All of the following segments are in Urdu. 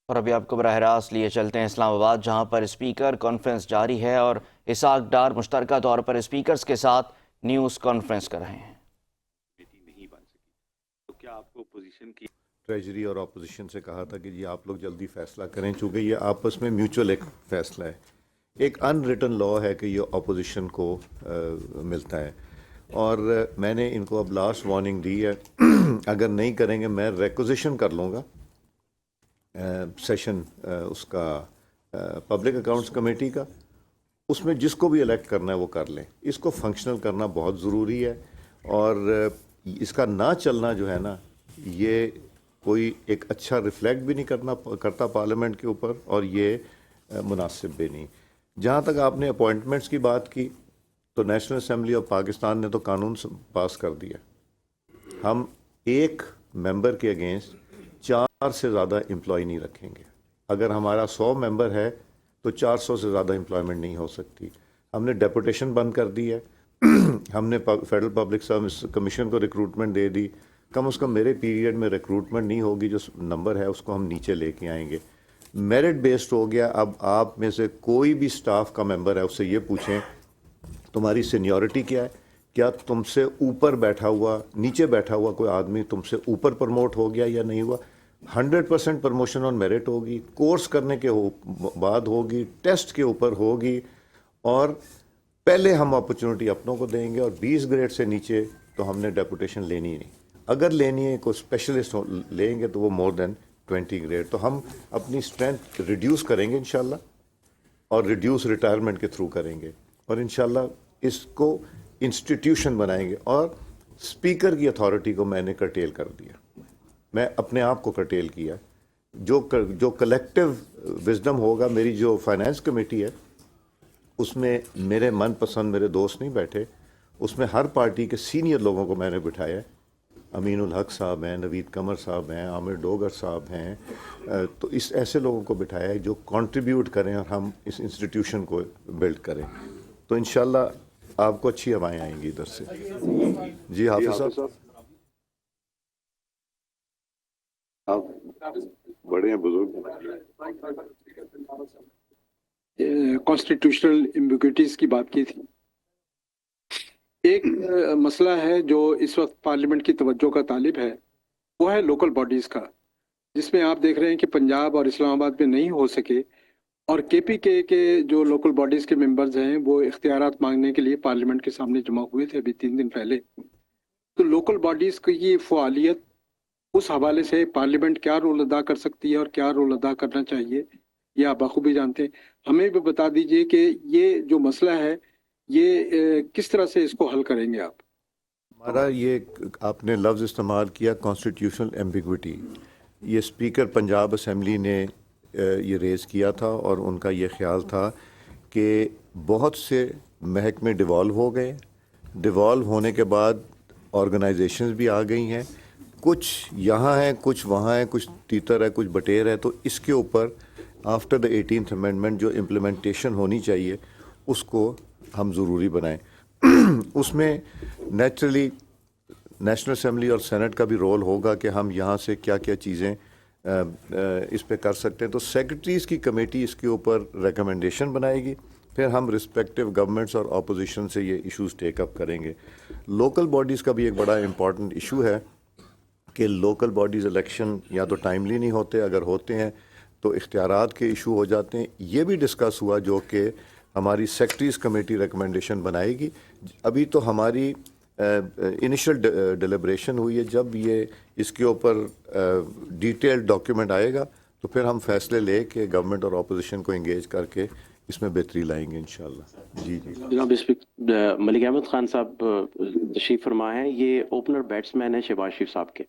اور ابھی آپ کو براہ راست لیے چلتے ہیں اسلام آباد، جہاں پر اسپیکر کانفرنس جاری ہے اور اسحاق ڈار مشترکہ طور پر اسپیکرز کے ساتھ نیوز کانفرنس کر رہے ہیں۔ نہیں بن سکی تو کیا آپ کو اپوزیشن کی ٹریجری اور اپوزیشن سے کہا تھا کہ جی آپ لوگ جلدی فیصلہ کریں، چونکہ یہ آپس میں میوچل ایک فیصلہ ہے، ایک ان ریٹن لا ہے کہ یہ اپوزیشن کو ملتا ہے، اور میں نے ان کو اب لاسٹ وارننگ دی ہے اگر نہیں کریں گے میں ریکوزیشن کر لوں گا سیشن اس کا پبلک اکاؤنٹس کمیٹی کا، اس میں جس کو بھی الیکٹ کرنا ہے وہ کر لیں، اس کو فنکشنل کرنا بہت ضروری ہے، اور اس کا نہ چلنا جو ہے نا یہ کوئی ایک اچھا ریفلیکٹ بھی نہیں کرتا پارلیمنٹ کے اوپر، اور یہ مناسب بھی نہیں۔ جہاں تک آپ نے اپوائنٹمنٹس کی بات کی تو نیشنل اسمبلی آف پاکستان نے تو قانون پاس کر دیا، ہم ایک ممبر کے اگینسٹ 4 سے زیادہ امپلائی نہیں رکھیں گے۔ اگر ہمارا 100 ممبر ہے تو 400 سے زیادہ امپلائمنٹ نہیں ہو سکتی۔ ہم نے ڈیپوٹیشن بند کر دی ہے، ہم نے فیڈرل پبلک سروس کمیشن کو ریکروٹمنٹ دے دی، کم از کم میرے پیریڈ میں ریکروٹمنٹ نہیں ہوگی، جو نمبر ہے اس کو ہم نیچے لے کے آئیں گے، میرٹ بیسڈ ہو گیا۔ اب آپ میں سے کوئی بھی سٹاف کا ممبر ہے اس سے یہ پوچھیں تمہاری سینیورٹی کیا ہے، کیا تم سے اوپر بیٹھا ہوا نیچے بیٹھا ہوا کوئی آدمی تم سے اوپر پروموٹ ہو گیا یا نہیں ہوا؟ 100% پروموشن آن میرٹ ہوگی، کورس کرنے کے بعد ہوگی، ٹیسٹ کے اوپر ہوگی، اور پہلے ہم اپرچونٹی اپنوں کو دیں گے، اور 20 گریڈ سے نیچے تو ہم نے ڈیپوٹیشن لینی ہی نہیں۔ اگر لینی ہے کوئی اسپیشلسٹ لیں گے تو وہ مور دین 20 گریڈ، تو ہم اپنی اسٹرینتھ ریڈیوس کریں گے انشاءاللہ، اور ریڈیوس ریٹائرمنٹ کے تھرو کریں گے، اور انشاءاللہ اس کو انسٹیٹیوشن بنائیں گے۔ اور اسپیکر کی اتھارٹی کو میں نے کرٹیل کر دیا، میں اپنے آپ کو کرٹیل کیا، جو کلیکٹیو وزڈم ہوگا۔ میری جو فائنانس کمیٹی ہے اس میں میرے من پسند میرے دوست نہیں بیٹھے، اس میں ہر پارٹی کے سینئر لوگوں کو میں نے بٹھایا ہے، امین الحق صاحب ہیں، نوید قمر صاحب ہیں، عامر ڈوگر صاحب ہیں، تو اس ایسے لوگوں کو بٹھایا ہے جو کنٹریبیوٹ کریں اور ہم اس انسٹیٹیوشن کو بلڈ کریں، تو انشاءاللہ آپ کو اچھی ہوائیں آئیں گی ادھر سے۔ جی حافظ صاحب، آپ بڑے ہیں، بزرگ کانسٹیٹیوشنل ایمبیگوٹیز کی بات کی تھی۔ ایک مسئلہ ہے جو اس وقت پارلیمنٹ کی توجہ کا طالب ہے، وہ ہے لوکل باڈیز کا، جس میں آپ دیکھ رہے ہیں کہ پنجاب اور اسلام آباد میں نہیں ہو سکے، اور کے پی کے جو لوکل باڈیز کے ممبرز ہیں وہ اختیارات مانگنے کے لیے پارلیمنٹ کے سامنے جمع ہوئے تھے ابھی 3 دن پہلے۔ تو لوکل باڈیز کی فعالیت اس حوالے سے پارلیمنٹ کیا رول ادا کر سکتی ہے اور کیا رول ادا کرنا چاہیے، یہ آپ بخوبی جانتے ہیں۔ ہمیں بھی بتا دیجئے کہ یہ جو مسئلہ ہے یہ کس طرح سے اس کو حل کریں گے آپ؟ ہمارا یہ آپ نے لفظ استعمال کیا کانسٹیٹیوشنل ایمبیگوٹی، یہ اسپیکر پنجاب اسمبلی نے یہ ریز کیا تھا، اور ان کا یہ خیال تھا کہ بہت سے محکمے ڈیوالو ہو گئے، ڈیوالو ہونے کے بعد آرگنائزیشنز بھی آ گئی ہیں، کچھ یہاں ہیں کچھ وہاں ہیں، کچھ تیتر ہے کچھ بٹیر ہے، تو اس کے اوپر آفٹر دا 18th امینڈمنٹ جو امپلیمنٹیشن ہونی چاہیے اس کو ہم ضروری بنائیں۔ اس میں نیچرلی نیشنل اسمبلی اور سینٹ کا بھی رول ہوگا کہ ہم یہاں سے کیا کیا چیزیں اس پہ کر سکتے ہیں، تو سیکرٹریز کی کمیٹی اس کے اوپر ریکمنڈیشن بنائے گی، پھر ہم رسپیکٹیو گورنمنٹس اور اپوزیشن سے یہ ایشوز ٹیک اپ کریں گے۔ لوکل باڈیز کا بھی ایک بڑا امپورٹنٹ ایشو ہے کہ لوکل باڈیز الیکشن یا تو ٹائملی نہیں ہوتے، اگر ہوتے ہیں تو اختیارات کے ایشو ہو جاتے ہیں، یہ بھی ڈسکس ہوا جو کہ ہماری سیکرٹریز کمیٹی ریکمنڈیشن بنائے گی۔ ابھی تو ہماری انیشل ڈیلیبریشن ہوئی ہے، جب یہ اس کے اوپر ڈیٹیل ڈاکیومنٹ آئے گا تو پھر ہم فیصلے لے کے گورنمنٹ اور اپوزیشن کو انگیج کر کے اس میں بہتری لائیں گے انشاءاللہ۔ جی جناب ملک احمد خان صاحب تشریف فرما ہیں، یہ اوپنر بیٹسمین ہیں شہباز شریف صاحب کے،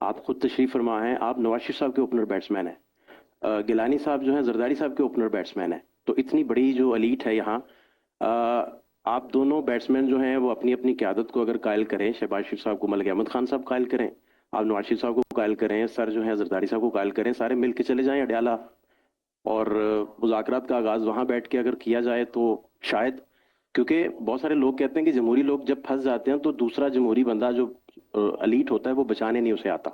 آپ خود تشریف فرما ہیں، آپ نواز شریف صاحب کے اوپنر بیٹسمین ہیں، گیلانی صاحب جو ہیں زرداری صاحب کے اوپنر بیٹسمین ہیں، تو اتنی بڑی جو ایلیٹ ہے یہاں، آپ دونوں بیٹسمین جو ہیں وہ اپنی اپنی قیادت کو اگر قائل کریں، شہباز شریف صاحب کو ملک احمد خان صاحب قائل کریں، آپ نواز شریف صاحب کو قائل کریں، سر جو ہیں زرداری صاحب کو قائل کریں، سارے مل کے چلے جائیں اڈیالہ، اور مذاکرات کا آغاز وہاں بیٹھ کے اگر کیا جائے تو شاید، کیونکہ بہت سارے لوگ کہتے ہیں کہ جمہوری لوگ جب پھنس جاتے ہیں تو دوسرا جمہوری بندہ جو ایلیٹ ہوتا ہے وہ بچانے نہیں اسے آتا،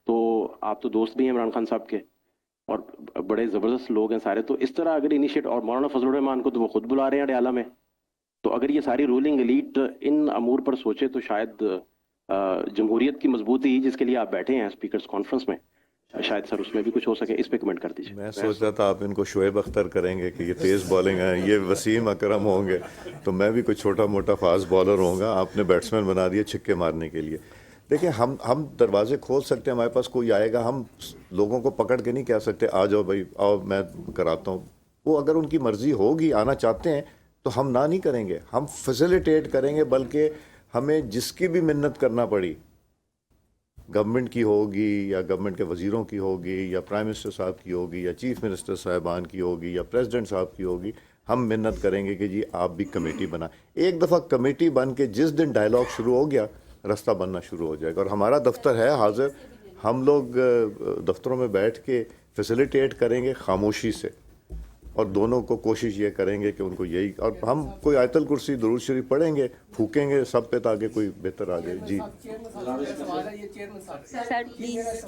تو آپ تو دوست بھی ہیں عمران خان صاحب کے، اور بڑے زبردست لوگ ہیں سارے، تو اس طرح اگر انیشیٹ، اور مولانا فضل الرحمان کو تو وہ خود بلا رہے ہیں اڈیالہ میں، تو اگر یہ ساری رولنگ ایلیٹ ان امور پر سوچے تو شاید جمہوریت کی مضبوطی جس کے لیے آپ بیٹھے ہیں اسپیکرز کانفرنس میں، شاید سر اس میں بھی کچھ ہو سکے. اس پہ کمنٹ کر دیجیے. میں سوچ رہا تھا آپ ان کو شعیب اختر کریں گے کہ یہ تیز بالنگ ہیں، یہ وسیم اکرم ہوں گے، تو میں بھی کوئی چھوٹا موٹا فاسٹ بالر ہوں گا. آپ نے بیٹسمین بنا دیا چھکے مارنے کے لیے. دیکھیں ہم دروازے کھول سکتے ہیں، ہمارے پاس کوئی آئے گا، ہم لوگوں کو پکڑ کے نہیں کہہ سکتے آ جاؤ بھائی آؤ میں کراتا ہوں. وہ اگر ان کی مرضی ہوگی آنا چاہتے ہیں تو ہم نہ نہیں کریں گے، ہم فیسیلیٹیٹ کریں گے. بلکہ ہمیں جس کی بھی منت کرنا پڑی، گورنمنٹ کی ہوگی یا گورنمنٹ کے وزیروں کی ہوگی یا پرائم منسٹر صاحب کی ہوگی یا چیف منسٹر صاحبان کی ہوگی یا پریزیڈنٹ صاحب کی ہوگی، ہم منت کریں گے کہ جی آپ بھی کمیٹی بنا. ایک دفعہ کمیٹی بن کے جس دن ڈائلاگ شروع ہو گیا رستہ بننا شروع ہو جائے گا. اور ہمارا دفتر ہے حاضر، ہم لوگ دفتروں میں بیٹھ کے فیسیلیٹیٹ کریں گے خاموشی سے، اور دونوں کو کوشش یہ کریں گے کہ ان کو یہی، اور ہم کوئی آیت الکرسی درود شریف پڑھیں گے، پھونکیں گے سب پہ تاکہ کوئی بہتر آ جائے. جی سر پلیز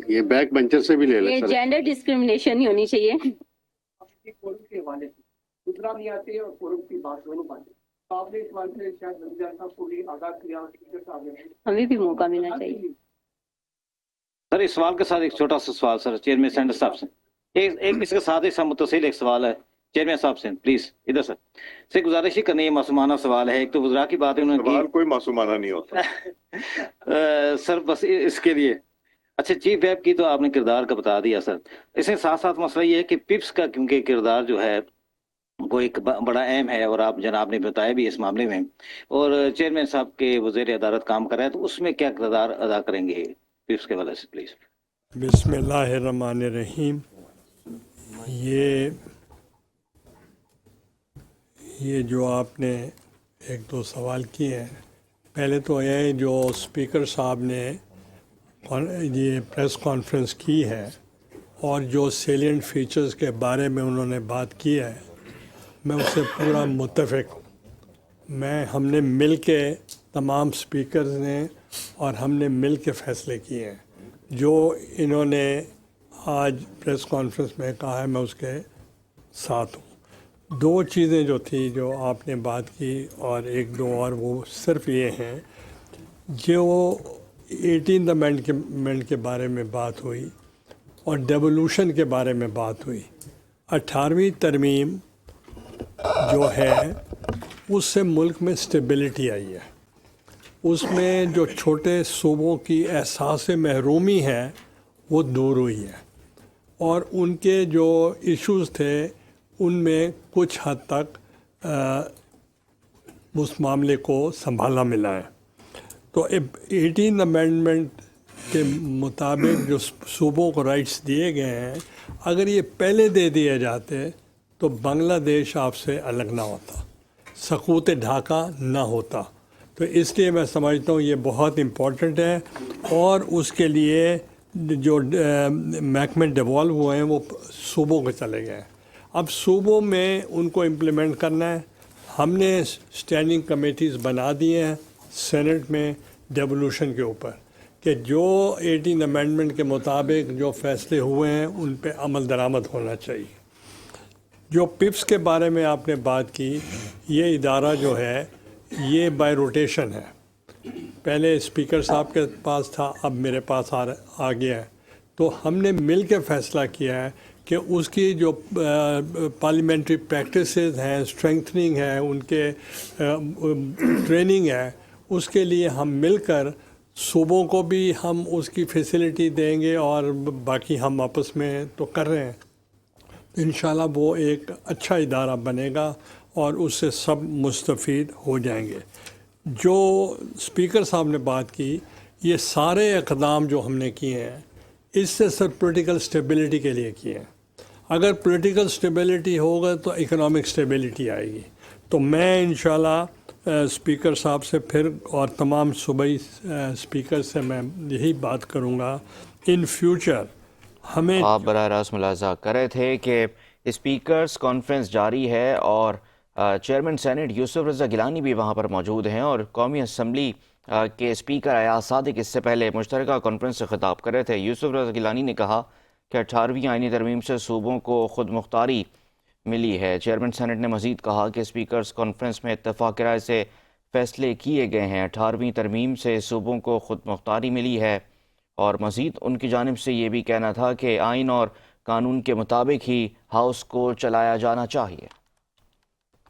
یہ بیک بینچر سے بھی لے لیں یہ سر. جینڈر ڈسکریمنیشن نہیں ہونی چاہیے. فورم کے حوالے سے دوسرا بھی آتے ہیں اور فورم کی بات دونوں باتیں تو آپ نے اس بات سے شاید رمضان صاحب کو بھی آگاہ کیا اور اسپیکر صاحب نے ہمیں بھی موقع ملنا چاہیے. سر اس سوال کے ساتھ ایک چھوٹا سا سوال سر چیئرمین سینڈر صاحب سے، ایک اس کے ساتھ ایک متصل ایک سوال ہے چیئرمین صاحب سے، پلیز ادھر سر سے گزارش ہی کرنی ہے. معصومانہ سوال ہے، ایک تو وزراء کی بات ہے انہوں نے سوال کوئی معصومانہ نہیں ہوتا. سر بس اس کے لیے اچھا چیف ویب کی تو آپ نے کردار کا بتا دیا سر. اس کے ساتھ ساتھ مسئلہ یہ ہے کہ پپس کا کیونکہ کردار جو ہے وہ ایک بڑا اہم ہے، اور آپ جناب نے بتایا بھی اس معاملے میں، اور چیئرمین صاحب کے وزیر عدالت کام کر رہے ہیں، تو اس میں کیا کردار ادا کریں گے پپس کے حوالے سے پلیز. بسم اللہ الرحمن الرحیم. یہ جو آپ نے ایک دو سوال کیے ہیں، پہلے تو یہ جو اسپیکر صاحب نے یہ پریس کانفرنس کی ہے اور جو سیلینٹ فیچرز کے بارے میں انہوں نے بات کی ہے، میں اس سے پورا متفق ہوں. ہم نے مل کے تمام اسپیکرز نے اور ہم نے مل کے فیصلے کیے ہیں. جو انہوں نے آج پریس کانفرنس میں کہا ہے میں اس کے ساتھ ہوں. دو چیزیں جو تھی جو آپ نے بات کی اور ایک دو اور، وہ صرف یہ ہیں جو 18 امینڈمنٹ کے بارے میں بات ہوئی اور ڈیولوشن کے بارے میں بات ہوئی. 18ویں ترمیم جو ہے اس سے ملک میں اسٹیبلٹی آئی ہے. اس میں جو چھوٹے صوبوں کی احساس محرومی ہے وہ دور ہوئی ہے، اور ان کے جو ایشوز تھے ان میں کچھ حد تک اس معاملے کو سنبھالا ملا ہے. تو 18 امینڈمنٹ کے مطابق جو صوبوں کو رائٹس دیے گئے ہیں، اگر یہ پہلے دے دیے جاتے تو بنگلہ دیش آپ سے الگ نہ ہوتا، سقوط ڈھاکہ نہ ہوتا. تو اس لیے میں سمجھتا ہوں یہ بہت امپورٹنٹ ہے، اور اس کے لیے جو محکمے ڈیوالو ہوئے ہیں وہ صوبوں کو چلے گئے ہیں. اب صوبوں میں ان کو امپلیمنٹ کرنا ہے. ہم نے اسٹینڈنگ کمیٹیز بنا دی ہیں سینٹ میں ڈیولوشن کے اوپر، کہ جو 18 امینڈمنٹ کے مطابق جو فیصلے ہوئے ہیں ان پہ عمل درآمد ہونا چاہیے. جو پپس کے بارے میں آپ نے بات کی، یہ ادارہ جو ہے یہ بائی روٹیشن ہے. پہلے اسپیکر صاحب کے پاس تھا، اب میرے پاس آ گیا ہے. تو ہم نے مل کے فیصلہ کیا ہے کہ اس کی جو پارلیمنٹری پریکٹسز ہیں، اسٹرینتھننگ ہے، ان کے ٹریننگ ہے، اس کے لیے ہم مل کر صوبوں کو بھی ہم اس کی فیسلٹی دیں گے، اور باقی ہم آپس میں تو کر رہے ہیں. انشاءاللہ وہ ایک اچھا ادارہ بنے گا اور اس سے سب مستفید ہو جائیں گے. جو اسپیکر صاحب نے بات کی، یہ سارے اقدام جو ہم نے کیے ہیں اس سے صرف پولیٹیکل اسٹیبلٹی کے لیے کیے ہیں. اگر پولیٹیکل اسٹیبلٹی ہوگا تو اکنامک اسٹیبلٹی آئے گی. تو میں انشاءاللہ اسپیکر صاحب سے پھر اور تمام صوبائی اسپیکر سے میں یہی بات کروں گا، ان فیوچر ہمیں، آپ براہ راست ملاحظہ کر رہے تھے کہ اسپیکرز کانفرنس جاری ہے اور چیئرمین سینٹ یوسف رضا گیلانی بھی وہاں پر موجود ہیں، اور قومی اسمبلی کے اسپیکر ایاز صادق اس سے پہلے مشترکہ کانفرنس سے خطاب کر رہے تھے. یوسف رضا گیلانی نے کہا کہ 18ویں آئینی ترمیم سے صوبوں کو خود مختاری ملی ہے۔ چیئرمین سینٹ نے مزید کہا کہ اسپیکرز کانفرنس میں اتفاق رائے سے فیصلے کیے گئے ہیں۔ 18ویں ترمیم سے صوبوں کو خود مختاری ملی ہے، اور مزید ان کی جانب سے یہ بھی کہنا تھا کہ آئین اور قانون کے مطابق ہی ہاؤس کو چلایا جانا چاہیے۔